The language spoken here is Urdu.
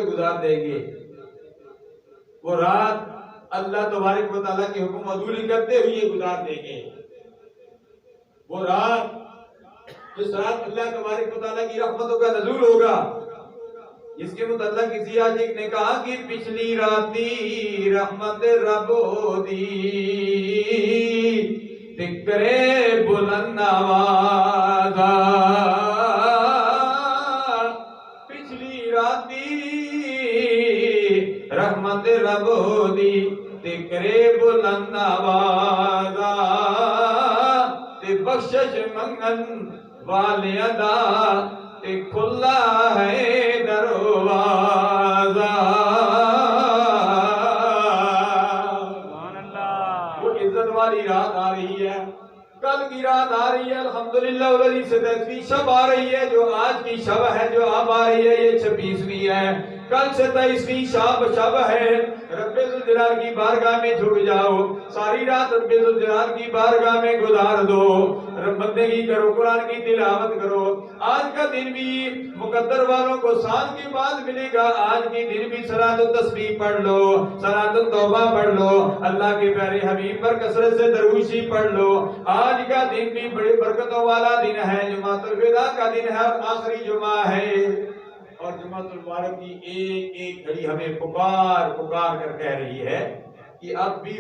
گزار دیں گے. وہ رات اللہ تبارک و تعالیٰ کی حکم عدولی کرتے ہوئے گزار دیں گے. وہ رات جس رات اللہ تبارک و تعالیٰ کی رحمتوں کا نزول ہوگا، جس کے متعلق کسی عاشق نے کہا کہ پچھلی راتی رحمت رب دی تکرے بلند آوازا، پچھلی راتی رحمت رب دی تکرے بلند آوازا، تے بخشش منگن والے ادا تے کھلا ہے دروازہ. وہ عزت والی رات آ رہی ہے، کل کی رات آ رہی ہے. الحمدللہ والذی سے 23ویں شب آ رہی ہے، جو آج کی شب ہے، جو اب آ رہی ہے، یہ 26ویں ہے. کل سے 23ویں شب ہے. رب ذوالجلال کی بارگاہ میں جھک جاؤ، ساری رات رب ذوالجلال کی بارگاہ میں گزار دو، بندگی کرو، قرآن کی تلاوت کرو. آج کا دن بھی مقدر والوں کو سال کے بعد ملے گا. آج کے دن بھی صلاۃ التسبیح پڑھ لو، صلاۃ التوبہ پڑھ لو، اللہ کے پیارے حبیب پر کثرت سے دروشی پڑھ لو. آج کا دن بھی بڑی برکتوں والا دن ہے، جمعۃ الوداع کا دن ہے اور آخری جمعہ ہے. اور جمعۃ المبارک کی ایک ایک گھڑی ہمیں پکار پکار کر کہہ رہی ہے کہ اب بھی